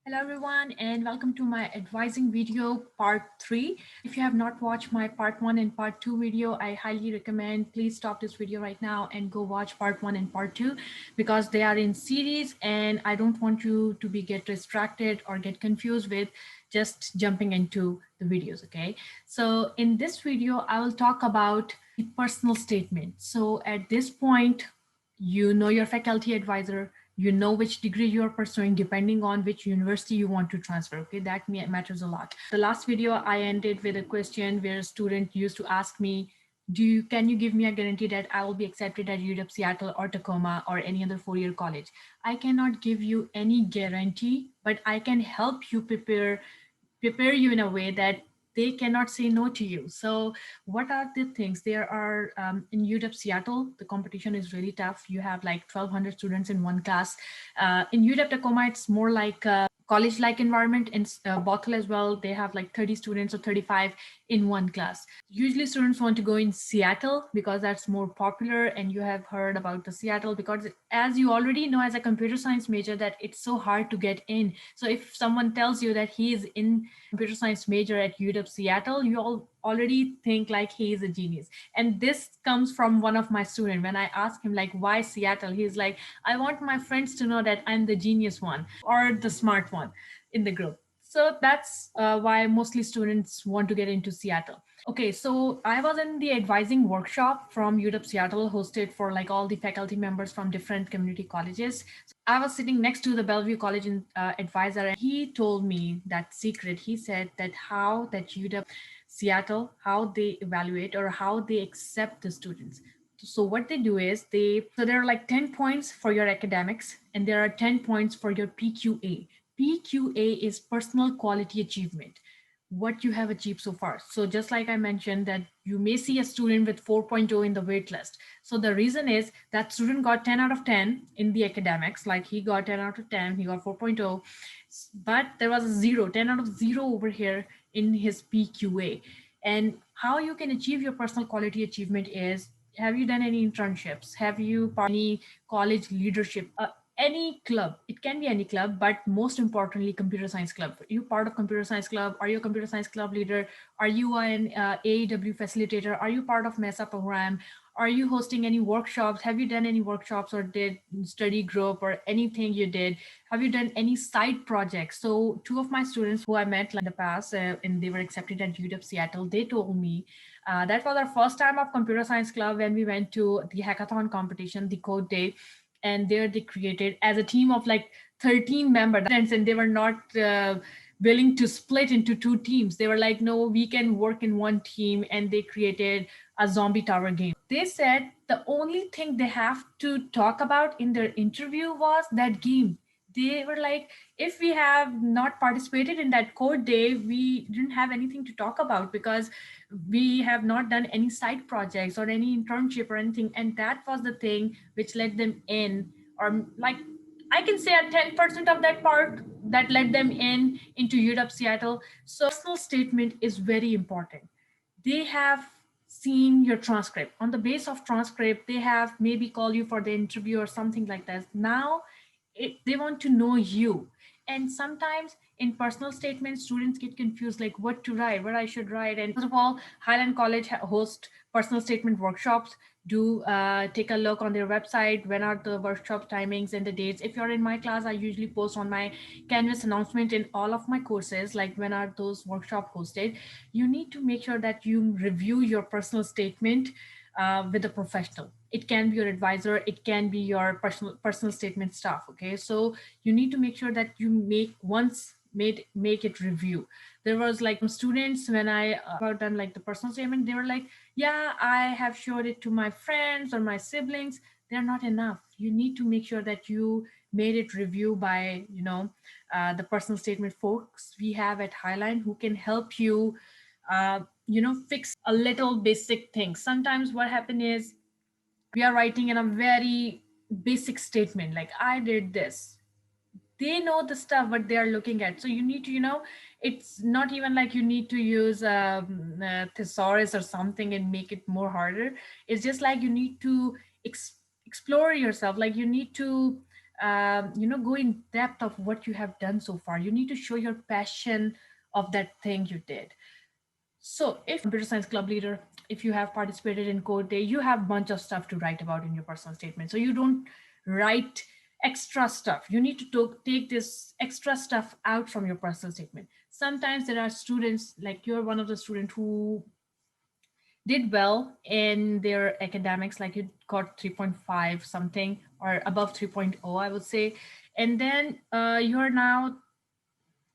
Hello everyone and welcome to my advising video part 3. If you have not watched my part 1 and part 2 video, I highly recommend please stop this video right now and go watch part 1 and part 2 because they are in series and I don't want you to be get distracted or get confused with just jumping into the videos, okay? So in this video, I will talk about the personal statement. So at this point, you know your faculty advisor, you know which degree you're pursuing depending on which university you want to transfer. Okay, that matters a lot. The last video I ended with a question where a student used to ask me, can you give me a guarantee that I will be accepted at UW Seattle or Tacoma or any other four-year college? I cannot give you any guarantee, but I can help you prepare you in a way that they cannot say no to you. So what are the things? There are in UW Seattle, the competition is really tough. You have like 1,200 students in one class. In UW Tacoma, it's more like a college-like environment. In Bothell as well, they have like 30 students or 35 in one class. Usually students want to go in Seattle because that's more popular, and you have heard about the Seattle because as you already know as a computer science major that it's so hard to get in. So if someone tells you that he is in computer science major at UW Seattle, you all already think like he is a genius. And this comes from one of my students. When I ask him like why Seattle, he's like, I want my friends to know that I'm the genius one or the smart one in the group. So that's why mostly students want to get into Seattle. Okay, so I was in the advising workshop from UW Seattle, hosted for like all the faculty members from different community colleges. I was sitting next to the Bellevue College advisor, and he told me that secret. He said that how that UW Seattle, how they evaluate or how they accept the students. So what they do is there are like 10 points for your academics and there are 10 points for your PQA. PQA is personal quality achievement, what you have achieved so far. So just like I mentioned that you may see a student with 4.0 in the wait list. So the reason is that student got 10 out of 10 in the academics, like he got 10 out of 10, he got 4.0, but there was a 10 out of 0 over here in his PQA. And how you can achieve your personal quality achievement is, have you done any internships? Have you part any college leadership? Any club, it can be any club, but most importantly computer science club. Are you part of computer science club? Are you a computer science club leader? Are you an AEW facilitator? Are you part of MESA program? Are you hosting any workshops? Have you done any workshops or did study group or anything you did? Have you done any side projects? So two of my students who I met like in the past and they were accepted at UW Seattle, they told me that was our first time of computer science club when we went to the hackathon competition, the code day, and there they created as a team of like 13 members, and they were not willing to split into two teams. They were like, no, we can work in one team, and they created a zombie tower game. They said the only thing they have to talk about in their interview was that game. They were like, if we have not participated in that code day, we didn't have anything to talk about because we have not done any side projects or any internship or anything. And that was the thing which let them in, or like I can say a 10% of that part that led them in into UW Seattle. So personal statement is very important. They have seen your transcript. On the base of transcript, they have maybe call you for the interview or something like that. Now they want to know you. And sometimes in personal statements, students get confused like what to write, what I should write. And first of all, Highland College host personal statement workshops. Do take a look on their website. When are the workshop timings and the dates? If you're in my class, I usually post on my Canvas announcement in all of my courses, like when are those workshop hosted. You need to make sure that you review your personal statement with a professional. It can be your advisor, it can be your personal statement staff. Okay, so you need to make sure that you make it review. There was like students when I about done like the personal statement, they were like, yeah, I have showed it to my friends or my siblings. They're not enough. You need to make sure that you made it review by the personal statement folks we have at Highline who can help you fix a little basic things. Sometimes what happen is we are writing in a very basic statement like I did this. They know the stuff what they are looking at, so you need to it's not even like you need to use thesaurus or something and make it more harder. It's just like you need to explore yourself, like you need to go in depth of what you have done so far. You need to show your passion of that thing you did. So if computer science club leader, if you have participated in code day, you have bunch of stuff to write about in your personal statement. So you don't write extra stuff. You need to take this extra stuff out from your personal statement. Sometimes there are students, like you're one of the students who did well in their academics, like you got 3.5 something or above 3.0, I would say. And then you're now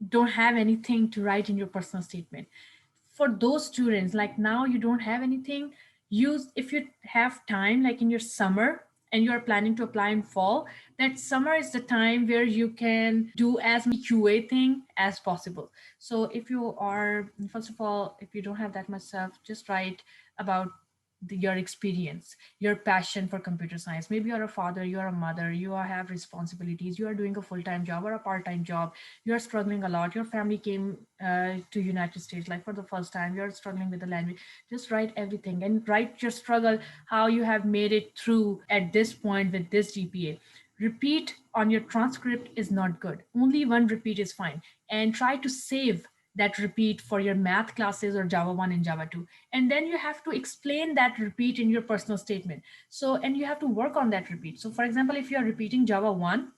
don't have anything to write in your personal statement. For those students, like now you don't have anything, use, if you have time, like in your summer and you're planning to apply in fall, that summer is the time where you can do as many QA thing as possible. So if you are, first of all, if you don't have that much stuff, just write about your experience, your passion for computer science. Maybe you're a father, you're a mother, have responsibilities, you are doing a full-time job or a part-time job, you're struggling a lot, your family came to United States like for the first time, you're struggling with the language. Just write everything and write your struggle, how you have made it through at this point with this GPA. Repeat on your transcript is not good, only one repeat is fine, and try to save that repeat for your math classes or Java 1 and Java 2. And then you have to explain that repeat in your personal statement. So, and you have to work on that repeat. So for example, if you are repeating Java 1,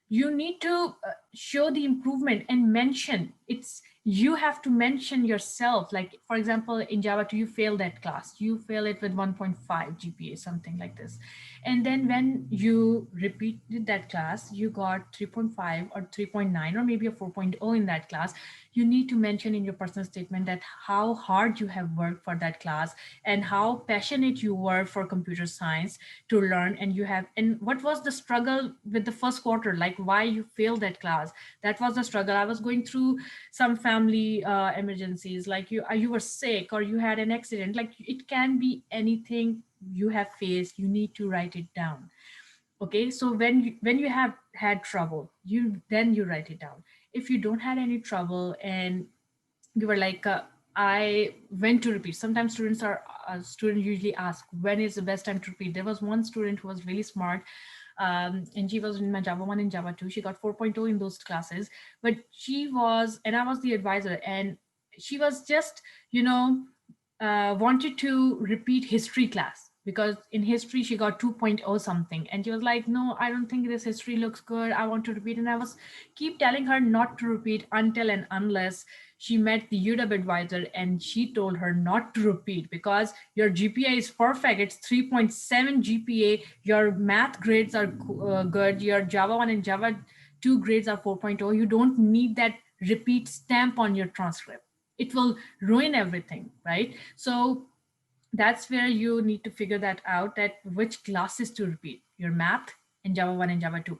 you need to show the improvement and mention it's, you have to mention yourself, like for example in Java 2 you fail that class, you fail it with 1.5 GPA, something like this. And then when you repeated that class, you got 3.5 or 3.9 or maybe a 4.0 in that class. You need to mention in your personal statement that how hard you have worked for that class and how passionate you were for computer science to learn. And you have, and what was the struggle with the first quarter, like why you failed that class. That was the struggle. I was going through some family emergencies, like you were sick or you had an accident, like it can be anything you have faced. You need to write it down. Okay, so when you have had trouble, you write it down. If you don't had any trouble and you were like I went to repeat. Sometimes students usually ask when is the best time to repeat. There was one student who was really smart, and she was in my Java 1 and Java 2. She got 4.0 in those classes, but she was, and I was the advisor, and she was just, you know, wanted to repeat history class because in history she got 2.0 something, and she was like, no, I don't think this history looks good, I want to repeat. And I was keep telling her not to repeat until and unless she met the UW advisor and she told her not to repeat because your GPA is perfect, it's 3.7 GPA, your math grades are good, your Java 1 and Java 2 grades are 4.0. You don't need that repeat stamp on your transcript, it will ruin everything, right? So that's where you need to figure that out, that which classes to repeat, your math and Java 1 and Java 2.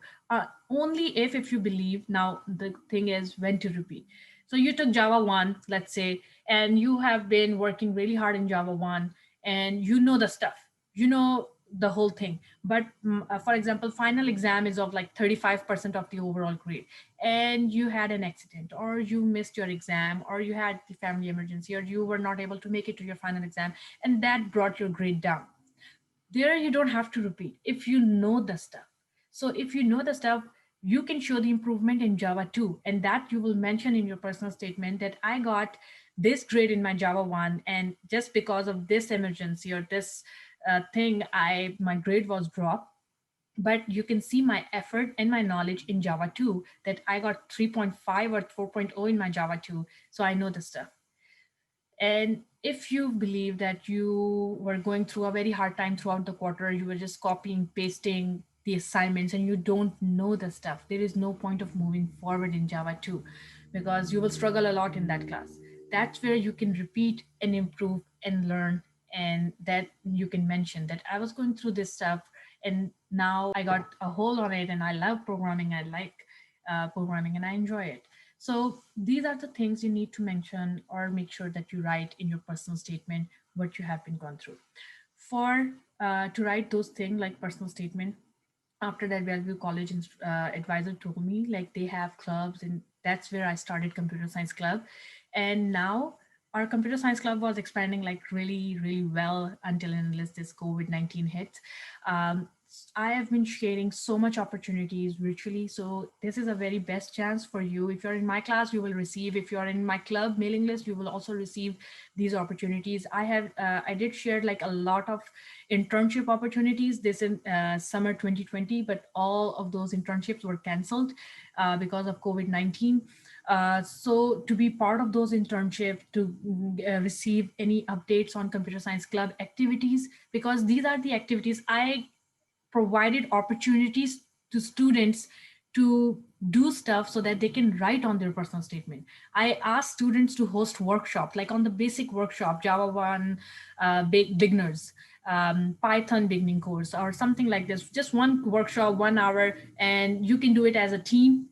Only if you believe. Now the thing is when to repeat. So you took Java 1, let's say, and you have been working really hard in Java 1 and you know the stuff, you know the whole thing. But for example, final exam is of like 35% of the overall grade, and you had an accident or you missed your exam or you had the family emergency or you were not able to make it to your final exam, and that brought your grade down. There you don't have to repeat if you know the stuff. So if you know the stuff, you can show the improvement in Java 2, and that you will mention in your personal statement that I got this grade in my Java 1, and just because of this emergency or this thing, I my grade was dropped. But you can see my effort and my knowledge in Java 2, that I got 3.5 or 4.0 in my Java 2. So I know the stuff. And if you believe that you were going through a very hard time throughout the quarter, you were just copying, pasting the assignments, and you don't know the stuff, there is no point of moving forward in Java 2 because you will struggle a lot in that class. That's where you can repeat and improve and learn. And that you can mention that I was going through this stuff and now I got a hold on it and I love programming. I like programming and I enjoy it. So these are the things you need to mention or make sure that you write in your personal statement what you have been gone through. For to write those things like personal statement, after that Bellevue College advisor told me like they have clubs, and that's where I started computer science club. And now our computer science club was expanding like really well until and unless this COVID-19 hit. I have been sharing so much opportunities virtually. So this is a very best chance for you. If you're in my class, you will receive. If you're in my club mailing list, you will also receive these opportunities. I did share like a lot of internship opportunities this in summer 2020, but all of those internships were canceled because of COVID-19. So to be part of those internships, to receive any updates on computer science club activities, because these are the activities I provided opportunities to students to do stuff so that they can write on their personal statement. I asked students to host workshops, like on the basic workshop, Java 1 beginners, Python beginning course, or something like this. Just one workshop, 1 hour, and you can do it as a team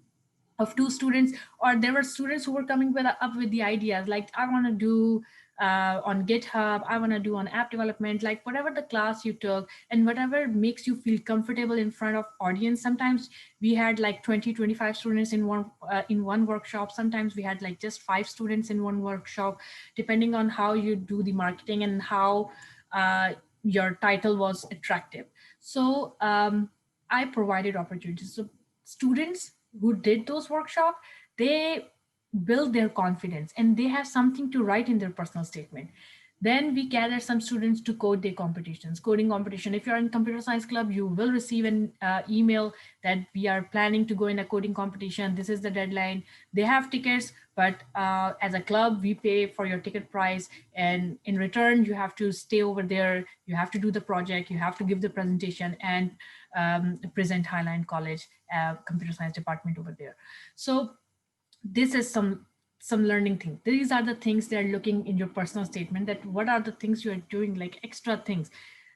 of two students. Or there were students who were coming up with the ideas, like I want to do on GitHub, I want to do on app development, like whatever the class you took and whatever makes you feel comfortable in front of audience. Sometimes we had like 20-25 students in one workshop. Sometimes we had like just 5 students in one workshop, depending on how you do the marketing and how uh, your title was attractive. So I provided opportunities. So students who did those workshops, they build their confidence and they have something to write in their personal statement. Then we gather some students to code their competitions, coding competition. If you're in computer science club, you will receive an email that we are planning to go in a coding competition. This is the deadline. They have tickets, but as a club, we pay for your ticket price. And in return, you have to stay over there. You have to do the project. You have to give the presentation and present Highline College computer science department over there. So this is some learning thing. These are the things they're looking in your personal statement, that what are the things you're doing, like extra things.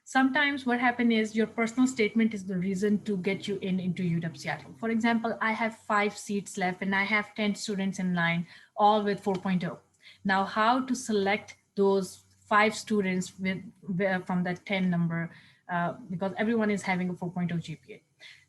Sometimes what happen is your personal statement is the reason to get you into UW Seattle. For example, I have 5 seats left and I have 10 students in line, all with 4.0. Now how to select those 5 students from that 10 number, because everyone is having a 4.0 GPA.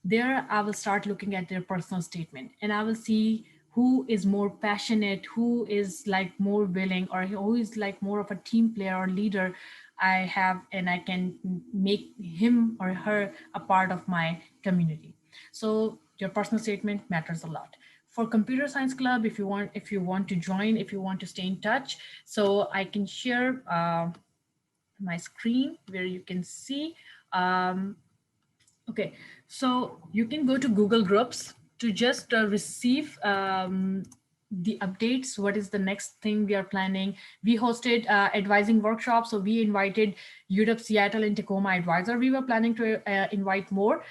There I will start looking at their personal statement and I will see who is more passionate, who is like more willing, or who is like more of a team player or leader I have, and I can make him or her a part of my community. So your personal statement matters a lot. For computer science club, if you want to join, if you want to stay in touch, so I can share my screen where you can see. Okay, so you can go to Google Groups to just receive the updates. What is the next thing we are planning? We hosted advising workshops. So we invited UW Seattle and Tacoma advisor. We were planning to invite more.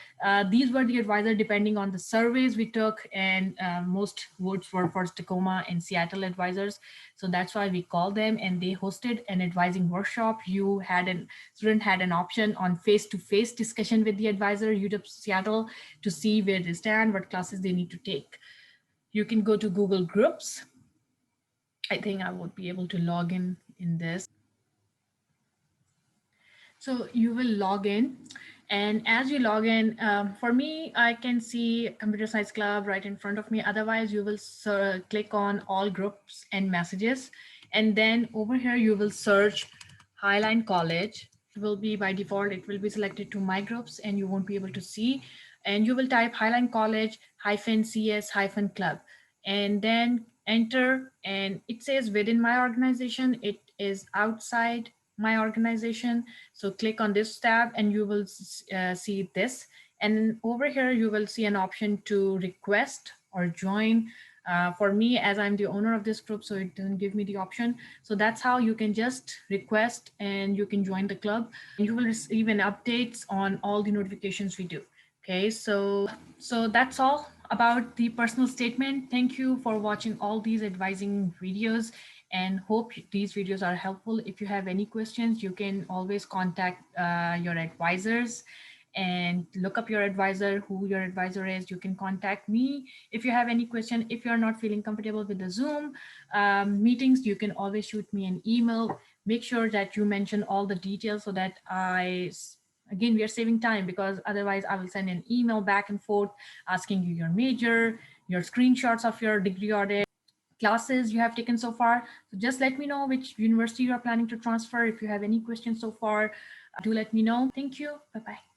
These were the advisor depending on the surveys we took, and most votes were for Tacoma and Seattle advisors. So that's why we called them, and they hosted an advising workshop. You had an student had an option on face-to-face discussion with the advisor, UW Seattle, to see where they stand, what classes they need to take. You can go to Google Groups. I think I would be able to log in this. So you will log in, and as you log in, for me, I can see Computer Science Club right in front of me. Otherwise, you will click on all groups and messages, and then over here you will search Highline College. It will be by default, it will be selected to my groups, and you won't be able to see. And you will type Highline College -CS -club, and then enter, and it says within my organization. It is outside my organization. So click on this tab and you will see this. And over here, you will see an option to request or join. For me, as I'm the owner of this group, so it doesn't give me the option. So that's how you can just request and you can join the club. You will receive an updates on all the notifications we do. Okay, so that's all about the personal statement. Thank you for watching all these advising videos and hope these videos are helpful. If you have any questions, you can always contact your advisors and look up your advisor, who your advisor is. You can contact me if you have any question. If you're not feeling comfortable with the Zoom meetings, you can always shoot me an email. Make sure that you mention all the details so that again, we are saving time, because otherwise I will send an email back and forth asking you your major, your screenshots of your degree audit, classes you have taken so far. So just let me know which university you are planning to transfer. If you have any questions so far, do let me know. Thank you. Bye-bye.